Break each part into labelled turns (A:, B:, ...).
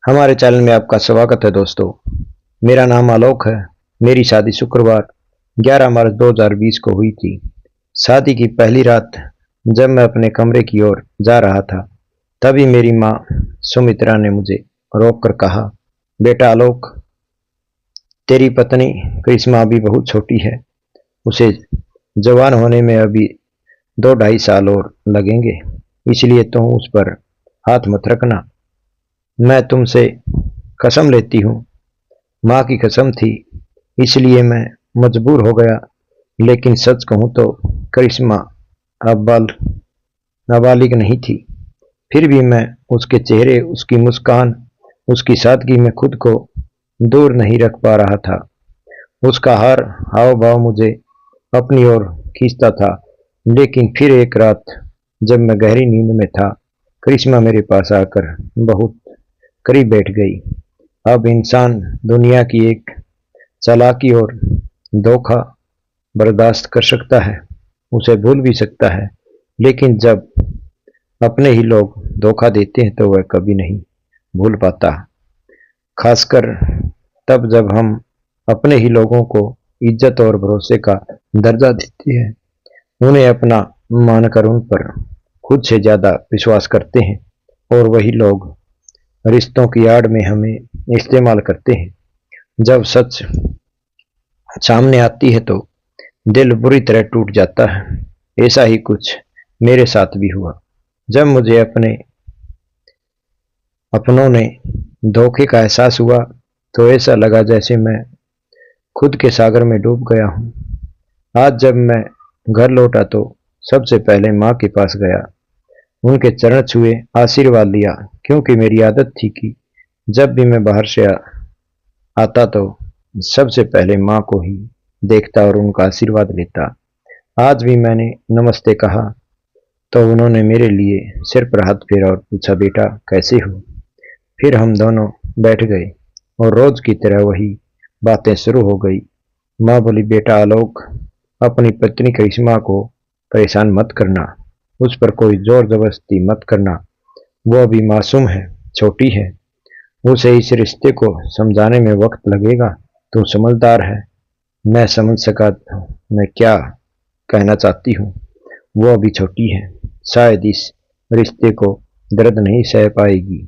A: हमारे चैनल में आपका स्वागत है दोस्तों। मेरा नाम आलोक है। मेरी शादी शुक्रवार 11 मार्च 2020 को हुई थी। शादी की पहली रात जब मैं अपने कमरे की ओर जा रहा था, तभी मेरी माँ सुमित्रा ने मुझे रोककर कहा, बेटा आलोक, तेरी पत्नी करिश्मा अभी बहुत छोटी है। उसे जवान होने में अभी 2-2.5 साल और लगेंगे, इसलिए तुम उस पर हाथ मत रखना। मैं तुमसे कसम लेती हूँ, माँ की कसम थी, इसलिए मैं मजबूर हो गया। लेकिन सच कहूँ तो करिश्मा अब नाबालिग नहीं थी। फिर भी मैं उसके चेहरे, उसकी मुस्कान, उसकी सादगी में खुद को दूर नहीं रख पा रहा था। उसका हर हाव भाव मुझे अपनी ओर खींचता था। लेकिन फिर एक रात जब मैं गहरी नींद में था, करिश्मा मेरे पास आकर बहुत करीब बैठ गई। अब इंसान दुनिया की एक चालाकी और धोखा बर्दाश्त कर सकता है, उसे भूल भी सकता है, लेकिन जब अपने ही लोग धोखा देते हैं तो वह कभी नहीं भूल पाता। खासकर तब जब हम अपने ही लोगों को इज्जत और भरोसे का दर्जा देते हैं, उन्हें अपना मानकर उन पर खुद से ज्यादा विश्वास करते हैं, और वही लोग रिश्तों की आड़ में हमें इस्तेमाल करते हैं। जब सच सामने आती है तो दिल बुरी तरह टूट जाता है। ऐसा ही कुछ मेरे साथ भी हुआ। जब मुझे अपने अपनों ने धोखे का एहसास हुआ तो ऐसा लगा जैसे मैं खुद के सागर में डूब गया हूँ। आज जब मैं घर लौटा तो सबसे पहले माँ के पास गया, उनके चरण छुए, आशीर्वाद लिया, क्योंकि मेरी आदत थी कि जब भी मैं बाहर से आता तो सबसे पहले माँ को ही देखता और उनका आशीर्वाद लेता। आज भी मैंने नमस्ते कहा तो उन्होंने मेरे लिए सिर पर हाथ फेरा और पूछा, बेटा कैसे हो। फिर हम दोनों बैठ गए और रोज की तरह वही बातें शुरू हो गई। माँ बोली, बेटा आलोक, अपनी पत्नी करिश्मा को परेशान मत करना, उस पर कोई जोर जबरदस्ती मत करना। वो अभी मासूम है, छोटी है, उसे इस रिश्ते को समझाने में वक्त लगेगा। तू समझदार है। मैं समझ सका मैं क्या कहना चाहती हूँ। वो अभी छोटी है, शायद इस रिश्ते को दर्द नहीं सह पाएगी।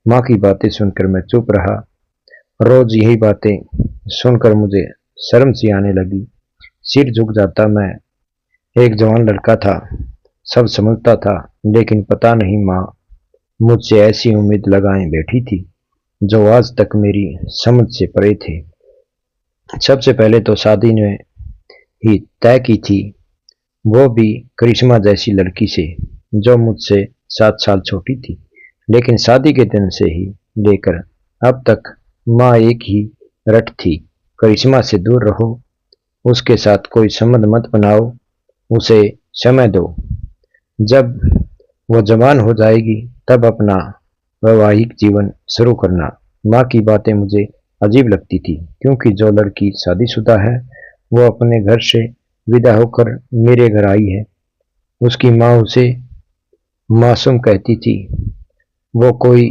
A: माँ की बातें सुनकर मैं चुप रहा। रोज यही बातें सुनकर मुझे शर्म सी आने लगी। सिर झुक जाता। मैं एक जवान लड़का था, सब समझता था, लेकिन पता नहीं माँ मुझसे ऐसी उम्मीद लगाए बैठी थी जो आज तक मेरी समझ से परे थे। सबसे पहले तो शादी ने ही तय की थी, वो भी करिश्मा जैसी लड़की से जो मुझसे 7 साल छोटी थी। लेकिन शादी के दिन से ही लेकर अब तक माँ एक ही रट थी, करिश्मा से दूर रहो, उसके साथ कोई संबंध मत बनाओ, उसे समय दो। जब वो जवान हो जाएगी तब अपना वैवाहिक जीवन शुरू करना। माँ की बातें मुझे अजीब लगती थी, क्योंकि जो लड़की शादीशुदा है वो अपने घर से विदा होकर मेरे घर आई है। उसकी माँ उसे मासूम कहती थी, वो कोई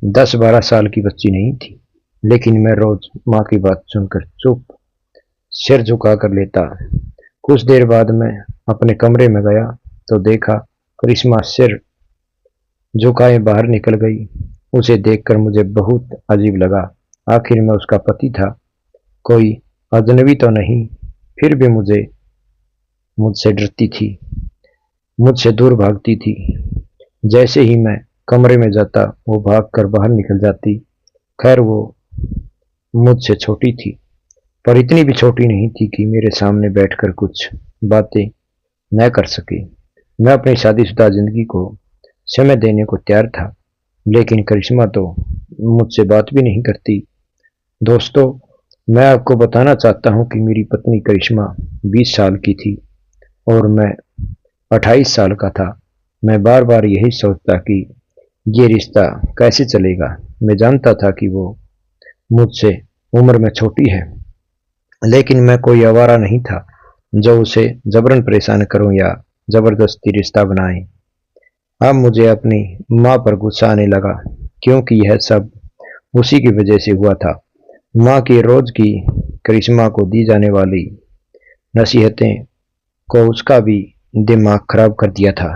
A: 10-12 साल की बच्ची नहीं थी। लेकिन मैं रोज माँ की बात सुनकर चुप सिर झुका कर लेता। कुछ देर बाद मैं अपने कमरे में गया तो देखा करिश्मा सिर झुकाए बाहर निकल गई। उसे देखकर मुझे बहुत अजीब लगा। आखिर मैं उसका पति था, कोई अजनबी तो नहीं। फिर भी मुझे मुझसे डरती थी, मुझसे दूर भागती थी। जैसे ही मैं कमरे में जाता वो भागकर बाहर निकल जाती। खैर वो मुझसे छोटी थी, पर इतनी भी छोटी नहीं थी कि मेरे सामने बैठकर कुछ बातें न कर सके। मैं अपनी शादीशुदा जिंदगी को समय देने को तैयार था, लेकिन करिश्मा तो मुझसे बात भी नहीं करती। दोस्तों, मैं आपको बताना चाहता हूँ कि मेरी पत्नी करिश्मा 20 साल की थी और मैं 28 साल का था। मैं बार बार यही सोचता कि ये रिश्ता कैसे चलेगा। मैं जानता था कि वो मुझसे उम्र में छोटी है, लेकिन मैं कोई आवारा नहीं था जो उसे जबरन परेशान करूं या जबरदस्ती रिश्ता बनाए। अब मुझे अपनी माँ पर गुस्सा आने लगा, क्योंकि यह सब उसी की वजह से हुआ था। माँ की रोज की करिश्मा को दी जाने वाली नसीहतें को उसका भी दिमाग खराब कर दिया था।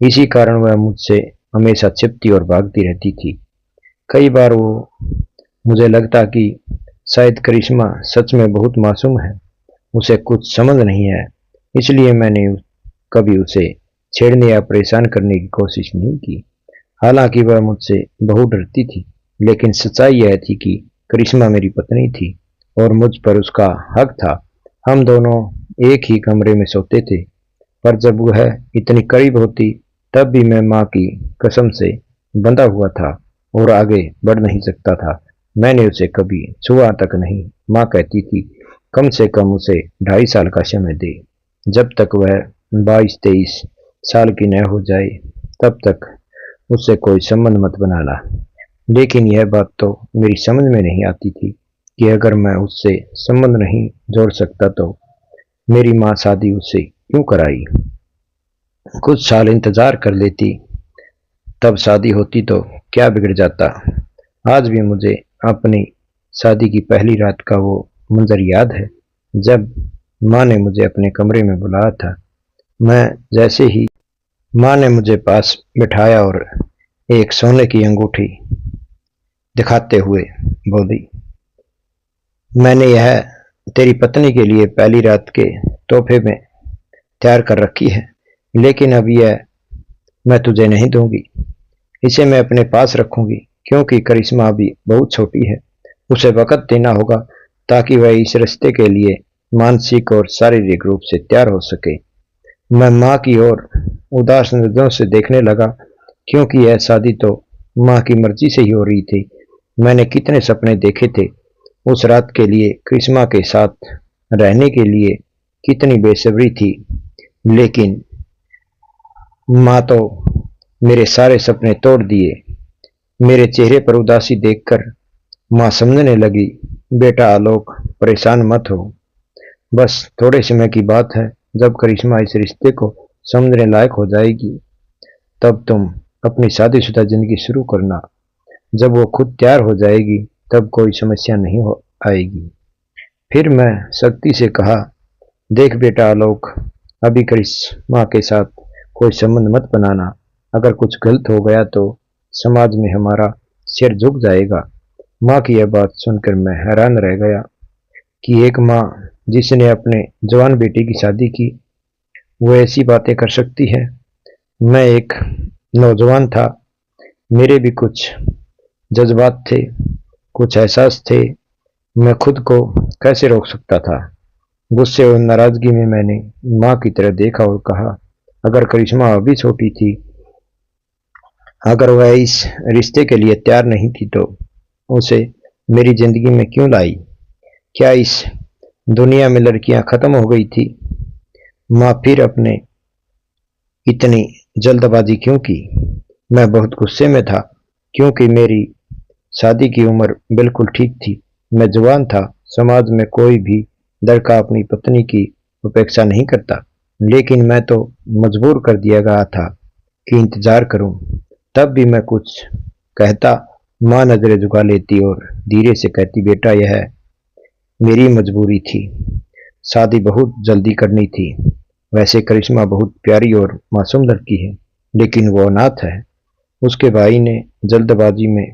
A: इसी कारण वह मुझसे हमेशा छिपती और भागती रहती थी। कई बार वो मुझे लगता कि शायद करिश्मा सच में बहुत मासूम है, उसे कुछ समझ नहीं है, इसलिए मैंने कभी उसे छेड़ने या परेशान करने की कोशिश नहीं की। हालांकि वह मुझसे बहुत डरती थी, लेकिन सच्चाई यह थी कि करिश्मा मेरी पत्नी थी और मुझ पर उसका हक था। हम दोनों एक ही कमरे में सोते थे, पर जब वह इतनी करीब होती तब भी मैं माँ की कसम से बंधा हुआ था और आगे बढ़ नहीं सकता था। मैंने उसे कभी छुआ तक नहीं। माँ कहती थी कम से कम उसे 2.5 साल का समय दे, जब तक वह 22-23 साल की न हो जाए तब तक उससे कोई संबंध मत बनाना। लेकिन यह बात तो मेरी समझ में नहीं आती थी कि अगर मैं उससे संबंध नहीं जोड़ सकता तो मेरी माँ शादी उससे क्यों कराई। कुछ साल इंतजार कर लेती, तब शादी होती तो क्या बिगड़ जाता। आज भी मुझे अपनी शादी की पहली रात का वो मंजर याद है, जब माँ ने मुझे अपने कमरे में बुलाया था। मैं जैसे ही माँ ने मुझे पास बिठाया और एक सोने की अंगूठी दिखाते हुए बोली, मैंने यह तेरी पत्नी के लिए पहली रात के तोहफे में तैयार कर रखी है, लेकिन अब यह मैं तुझे नहीं दूंगी। इसे मैं अपने पास रखूंगी, क्योंकि करिश्मा अभी बहुत छोटी है। उसे वक्त देना होगा ताकि वह इस रिश्ते के लिए मानसिक और शारीरिक रूप से तैयार हो सके। मैं माँ की ओर उदास नजरों से देखने लगा, क्योंकि यह शादी तो माँ की मर्जी से ही हो रही थी। मैंने कितने सपने देखे थे उस रात के लिए, करिश्मा के साथ रहने के लिए कितनी बेसब्री थी, लेकिन माँ तो मेरे सारे सपने तोड़ दिए। मेरे चेहरे पर उदासी देखकर माँ समझने लगी, बेटा आलोक, परेशान मत हो, बस थोड़े समय की बात है। जब करिश्मा इस रिश्ते को समझने लायक हो जाएगी तब तुम अपनी शादीशुदा जिंदगी शुरू करना। जब वो खुद तैयार हो जाएगी तब कोई समस्या नहीं हो आएगी। फिर मैं सख्ती से कहा, देख बेटा आलोक, अभी करिश्मा के साथ कोई संबंध मत बनाना। अगर कुछ गलत हो गया तो समाज में हमारा सिर झुक जाएगा। माँ की यह बात सुनकर मैं हैरान रह गया कि एक माँ जिसने अपने जवान बेटे की शादी की, वो ऐसी बातें कर सकती है। मैं एक नौजवान था, मेरे भी कुछ जज्बात थे, कुछ एहसास थे। मैं खुद को कैसे रोक सकता था। गुस्से और नाराजगी में मैंने माँ की तरफ देखा और कहा, अगर करिश्मा अभी छोटी थी, अगर वह इस रिश्ते के लिए तैयार नहीं थी तो उसे मेरी जिंदगी में क्यों लाई। क्या इस दुनिया में लड़कियां खत्म हो गई थी। माँ फिर अपने इतनी जल्दबाजी क्यों की। मैं बहुत गुस्से में था, क्योंकि मेरी शादी की उम्र बिल्कुल ठीक थी। मैं जवान था। समाज में कोई भी लड़का अपनी पत्नी की उपेक्षा नहीं करता, लेकिन मैं तो मजबूर कर दिया गया था कि इंतजार करूं। तब भी मैं कुछ कहता, माँ नजरें झुका लेती और धीरे से कहती, बेटा यह मेरी मजबूरी थी, शादी बहुत जल्दी करनी थी। वैसे करिश्मा बहुत प्यारी और मासूम लड़की है, लेकिन वो अनाथ है। उसके भाई ने जल्दबाजी में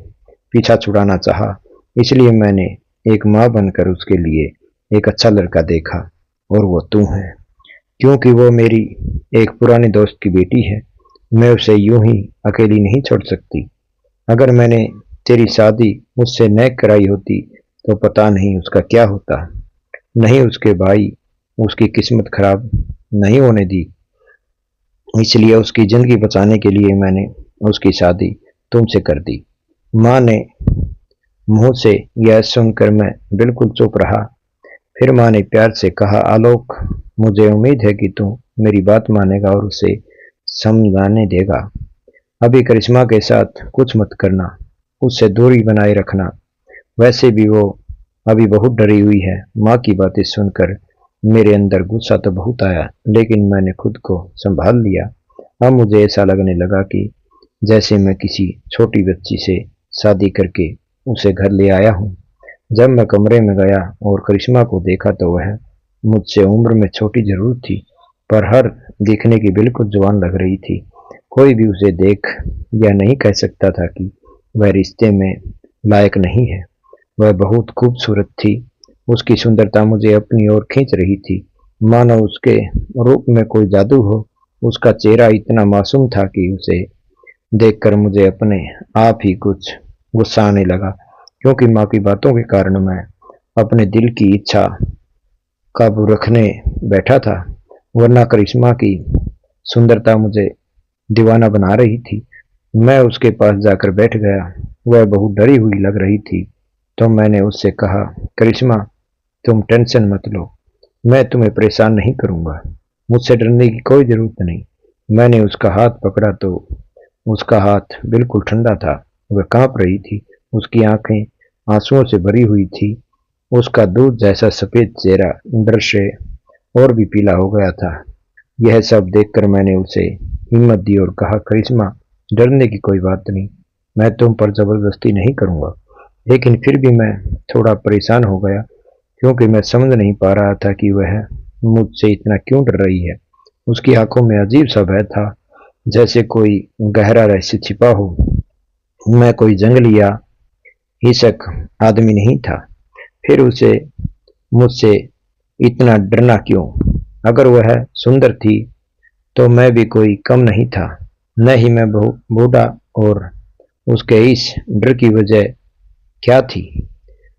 A: पीछा छुड़ाना चाहा, इसलिए मैंने एक माँ बनकर उसके लिए एक अच्छा लड़का देखा, और वो तू है। क्योंकि वो मेरी एक पुरानी दोस्त की बेटी है, मैं उसे यूं ही अकेली नहीं छोड़ सकती। अगर मैंने तेरी शादी मुझसे न कराई होती तो पता नहीं उसका क्या होता। नहीं उसके भाई उसकी किस्मत खराब नहीं होने दी, इसलिए उसकी जिंदगी बचाने के लिए मैंने उसकी शादी तुमसे कर दी। माँ ने मुंह से यह सुनकर मैं बिल्कुल चुप रहा। फिर माँ ने प्यार से कहा, आलोक, मुझे उम्मीद है कि तू मेरी बात मानेगा और उसे समझाने देगा। अभी करिश्मा के साथ कुछ मत करना, उससे दूरी बनाए रखना। वैसे भी वो अभी बहुत डरी हुई है। माँ की बातें सुनकर मेरे अंदर गुस्सा तो बहुत आया, लेकिन मैंने खुद को संभाल लिया। अब मुझे ऐसा लगने लगा कि जैसे मैं किसी छोटी बच्ची से शादी करके उसे घर ले आया हूँ। जब मैं कमरे में गया और करिश्मा को देखा तो वह मुझसे उम्र में छोटी जरूर थी, पर हर दिखने की बिल्कुल जवान लग रही थी। कोई भी उसे देख यह नहीं कह सकता था कि वह रिश्ते में लायक नहीं है। वह बहुत खूबसूरत थी। उसकी सुंदरता मुझे अपनी ओर खींच रही थी, मानो उसके रूप में कोई जादू हो। उसका चेहरा इतना मासूम था कि उसे देखकर मुझे अपने आप ही कुछ गुस्सा आने लगा, क्योंकि माँ की बातों के कारण मैं अपने दिल की इच्छा काबू रखने बैठा था, वरना करिश्मा की सुंदरता मुझे दीवाना बना रही थी। मैं उसके पास जाकर बैठ गया। वह बहुत डरी हुई लग रही थी, तो मैंने उससे कहा, करिश्मा, तुम टेंशन मत लो, मैं तुम्हें परेशान नहीं करूंगा। मुझसे डरने की कोई जरूरत नहीं। मैंने उसका हाथ पकड़ा तो उसका हाथ बिल्कुल ठंडा था। वह कांप रही थी। उसकी आंखें आंसुओं से भरी हुई थी। उसका दूध जैसा सफेद चेहरा डर से और भी पीला हो गया था। यह सब देखकर मैंने उसे हिम्मत दी और कहा, करिश्मा, डरने की कोई बात नहीं, मैं तुम पर जबरदस्ती नहीं करूंगा। लेकिन फिर भी मैं थोड़ा परेशान हो गया, क्योंकि मैं समझ नहीं पा रहा था कि वह मुझसे इतना क्यों डर रही है। उसकी आंखों में अजीब सा भय था, जैसे कोई गहरा रहस्य छिपा हो। मैं कोई जंगली या हिंसक आदमी नहीं था, फिर उसे मुझसे इतना डरना क्यों? अगर वह सुंदर थी तो मैं भी कोई कम नहीं था। न ही मैं बूढ़ा, और उसके इस डर की वजह क्या थी?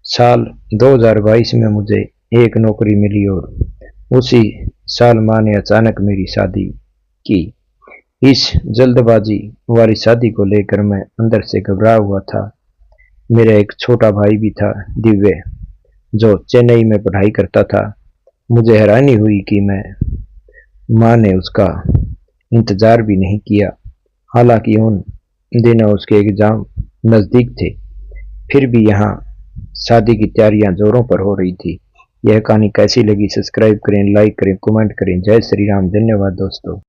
A: साल 2022 में मुझे एक नौकरी मिली और उसी साल माँ ने अचानक मेरी शादी की। इस जल्दबाजी वाली शादी को लेकर मैं अंदर से घबरा हुआ था। मेरा एक छोटा भाई भी था, दिव्य, जो चेन्नई में पढ़ाई करता था। मुझे हैरानी हुई कि मैं माँ ने उसका इंतजार भी नहीं किया। हालांकि उन दिनों उसके एग्जाम नजदीक थे, फिर भी यहाँ शादी की तैयारियां जोरों पर हो रही थी। यह कहानी कैसी लगी? सब्सक्राइब करें, लाइक करें, कमेंट करें। जय श्री राम। धन्यवाद दोस्तों।